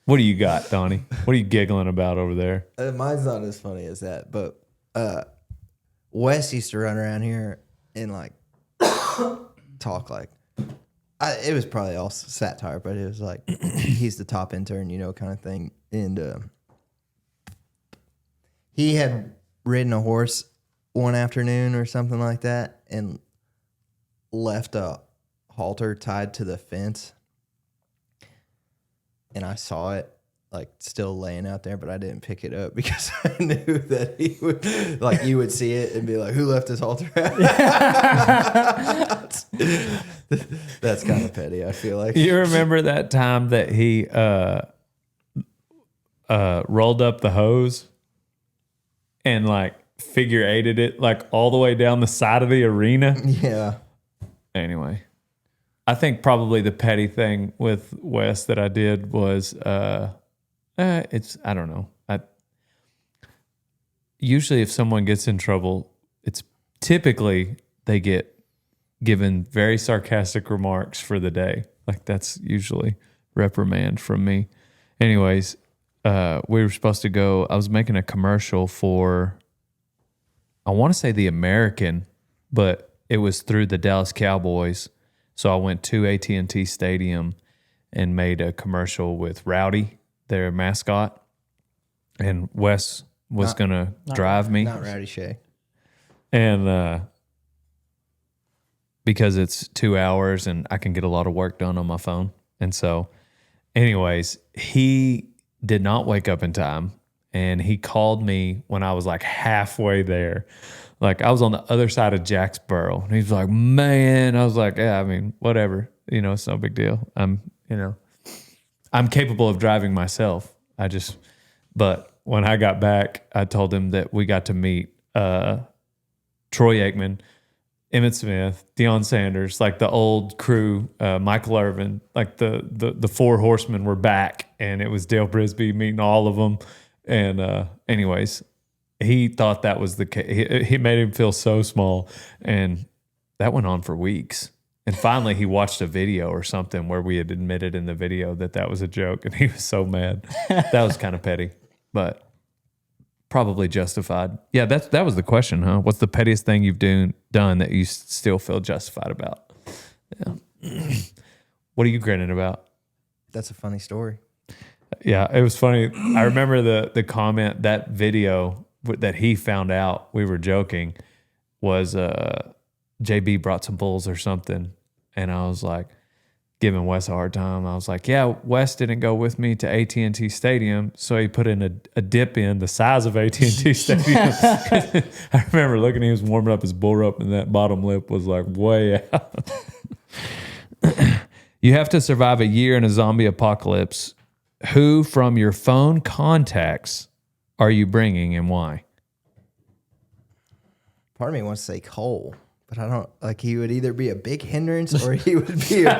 What do you got, Donnie? What are you giggling about over there? Mine's not as funny as that, but Wes used to run around here and like talk like it was probably all satire, but it was like he's the top intern, kind of thing. And he had ridden a horse one afternoon or something like that and left a halter tied to the fence. And I saw it like still laying out there, but I didn't pick it up because I knew that he would, like, you would see it and be like, "Who left his halter?" That's kind of petty. I feel like. You remember that time that he rolled up the hose and like figure eighted it like all the way down the side of the arena? Yeah. Anyway, I think probably the petty thing with Wes that I did was it's, I don't know. Usually if someone gets in trouble, it's typically they get given very sarcastic remarks for the day. Like that's usually reprimand from me. Anyways, we were supposed to go, I was making a commercial for, I want to say the American, but it was through the Dallas Cowboys. So I went to AT&T Stadium and made a commercial with Rowdy, their mascot, and Wes was going to drive me. Not Rowdy Shay. And because it's 2 hours and I can get a lot of work done on my phone. And so anyways, he did not wake up in time, and he called me when I was like halfway there. Like I was on the other side of Jacksboro, and he was like, "Man," I was like, "Yeah, I mean, whatever, it's no big deal. I'm capable of driving myself. But when I got back, I told him that we got to meet Troy Aikman, Emmitt Smith, Deion Sanders, like the old crew, Michael Irvin, like the four horsemen were back, and it was Dale Brisby meeting all of them. And anyways, he thought that was the case. He made him feel so small, and that went on for weeks. And finally, he watched a video or something where we had admitted in the video that was a joke, and he was so mad. That was kind of petty, but probably justified. Yeah, that was the question, huh? What's the pettiest thing you've done that you still feel justified about? Yeah. What are you grinning about? That's a funny story. Yeah, it was funny. I remember the comment, that video that he found out we were joking was JB brought some bulls or something. And I was like, giving Wes a hard time. I was like, yeah, Wes didn't go with me to AT&T Stadium, so he put in a dip in the size of AT&T Stadium. I remember looking, he was warming up his bull rope, and that bottom lip was like way out. You have to survive a year in a zombie apocalypse. Who from your phone contacts are you bringing and why? Part of me wants to say Cole, but I don't like. He would either be a big hindrance or he would be a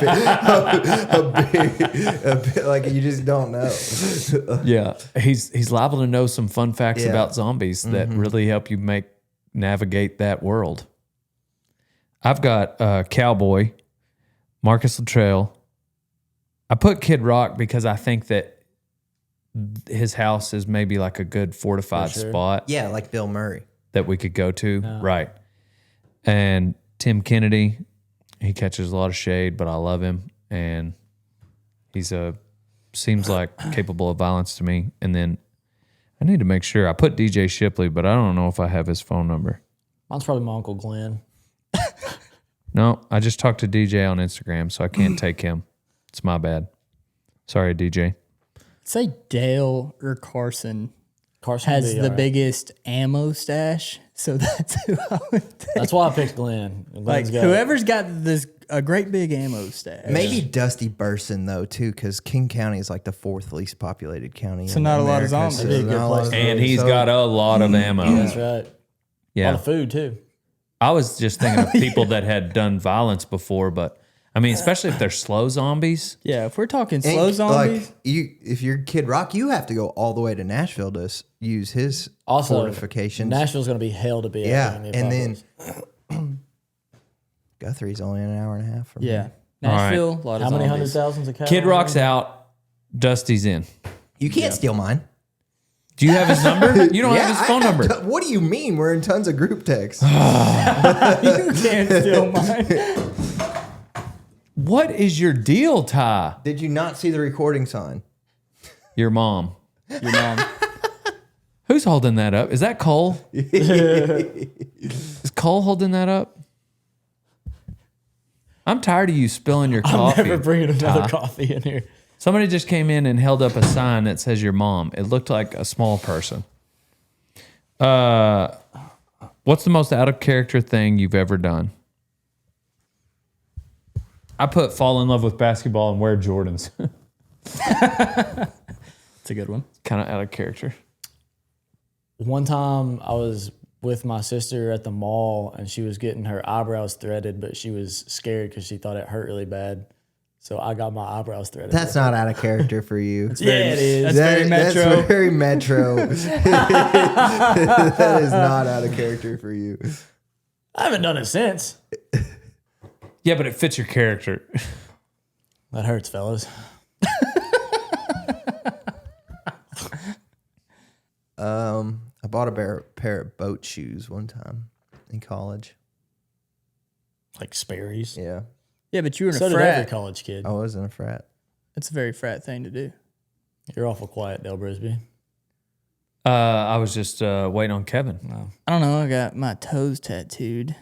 big like you just don't know. Yeah, he's liable to know some fun facts about zombies that really help you navigate that world. I've got Cowboy, Marcus Luttrell. I put Kid Rock because I think that his house is maybe like a good fortified spot. Yeah, like Bill Murray that we could go to. Right. And Tim Kennedy, he catches a lot of shade, but I love him. And he's seems like capable of violence to me. And then I need to make sure. I put DJ Shipley, but I don't know if I have his phone number. Mine's probably my Uncle Glenn. No, I just talked to DJ on Instagram, so I can't take him. It's my bad. Sorry, DJ. Say Dale or Carson Carson has would be the all right. biggest ammo stash, so that's who I would take. That's why I picked Glenn. Like Glenn's got- whoever's got a great big ammo stash. Maybe Dusty Burson though too, because King County is like the 4th least populated county. So in not a lot of America, zombies. so That'd be a good not a lot place of to And zombies. he's So- got a lot of ammo. That's right. A Yeah. lot of food too. I was just thinking of people that had done violence before, but I mean, especially if they're slow zombies. Yeah, if we're talking And, slow zombies, Like if you're Kid Rock, you have to go all the way to Nashville to use his Also, fortifications. Nashville's going to be hell to be Yeah, at. during the and then apocalypse. Guthrie's only an hour and a half from yeah, here. Nashville, a lot of How many hundred zombies. thousands of cows? Kid Rock's out, Dusty's in. You can't steal mine. Do you have his number? You don't have his phone number. What do you mean? We're in tons of group texts. You can't steal mine. What is your deal, Ty? Did you not see the recording sign? Your mom. Your mom. Who's holding that up? Is that Cole? Is Cole holding that up? I'm tired of you spilling your I'm coffee. never bringing another Ty. coffee in here. Somebody just came in and held up a sign that says your mom. It looked like a small person. What's the most out of character thing you've ever done? I put fall in love with basketball and wear Jordans. It's a good one. Kind of out of character. One time I was with my sister at the mall and she was getting her eyebrows threaded, but she was scared because she thought it hurt really bad. So I got my eyebrows threaded. That's not out of character for you. Yeah, it is. That's very metro. That's very metro. That is not out of character for you. I haven't done it since. Yeah, but it fits your character. That hurts, fellas. I bought a pair of boat shoes one time in college. Like Sperry's. Yeah, Yeah, but you were in So a did every frat. college kid. I was in a frat. It's a very frat thing to do. You're awful quiet, Dale Brisby. I was just waiting on Kevin. I don't know. I got my toes tattooed.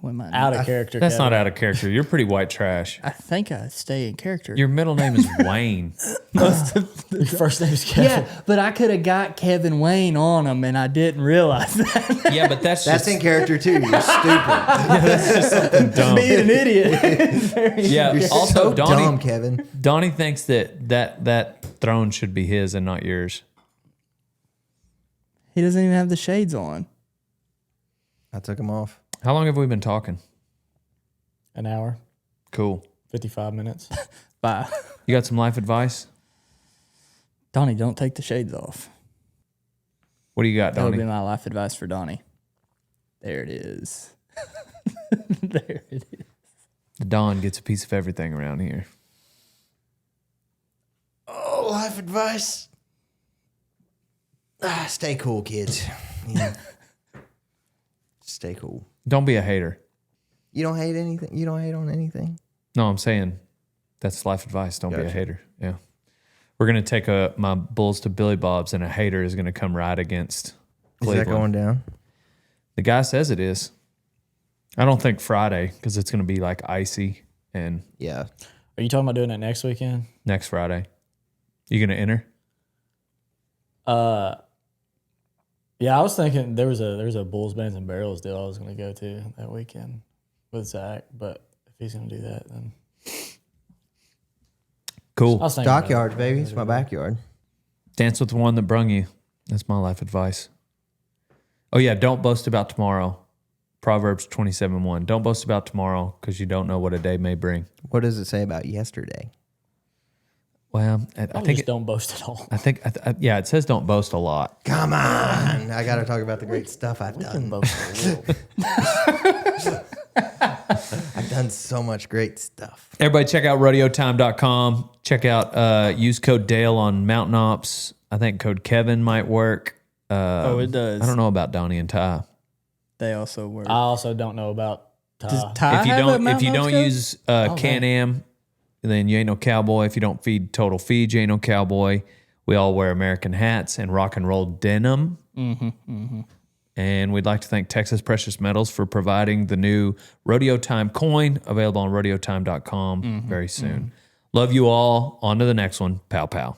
When my Out of character. That's Kevin. not out of character. You're pretty white trash. I think I stay in character. Your middle name is Wayne. Your first name's Kevin. yeah, but I could have got Kevin Wayne on him, and I didn't realize that. Yeah, but that's That's just in character too. You're stupid. dumb. Being an idiot. Yeah. You're Also, so Donnie, dumb, Kevin. Donnie thinks that throne should be his and not yours. He doesn't even have the shades on. I took him off. How long have we been talking? An hour, Cool. 55 minutes. Bye. You got some life advice? Donnie, don't take the shades off. What do you got, That would be Donnie? my life advice for Donnie. There it is. There it is. The Don gets a piece of everything around here. Oh, life advice. Stay cool, kids. Yeah. Stay cool. Don't be a hater. You don't hate anything. You don't hate on anything. No, I'm saying that's life advice. Don't be a Gotcha. hater. Yeah. We're going to take my Bulls to Billy Bob's, and a hater is going to come right against Is Cleveland. that going down? The guy says it is. I don't think Friday because it's going to be like icy and Yeah. Are you talking about doing it next weekend? Next Friday. You gonna enter? Yeah, I was thinking there was a Bulls, Bands, and Barrels deal I was going to go to that weekend with Zach, but if he's going to do that, then Cool. I was thinking about it. Stockyards, baby. It's my backyard. Dance with the one that brung you. That's my life advice. Oh yeah, don't boast about tomorrow. Proverbs 27:1. Don't boast about tomorrow because you don't know what a day may bring. What does it say about yesterday? Well, I think just don't boast at all. I think yeah, it says don't boast a lot. Come on. I got to talk about the great stuff I've done. Boast a little. I've done so much great stuff. Everybody check out rodeotime.com. Check out use code Dale on Mountain Ops. I think code Kevin might work. It does. I don't know about Donnie and Ty. They also work. I also don't know about Does Ty. Ty If you have a don't Mountain Ops code? use Can-Am, then you ain't no cowboy. If you don't feed Total Feed, you ain't no cowboy. We all wear American hats and rock and roll denim. And we'd like to thank Texas Precious Metals for providing the new Rodeo Time coin available on rodeotime.com very soon. Love you all. On to the next one. Pow, pow.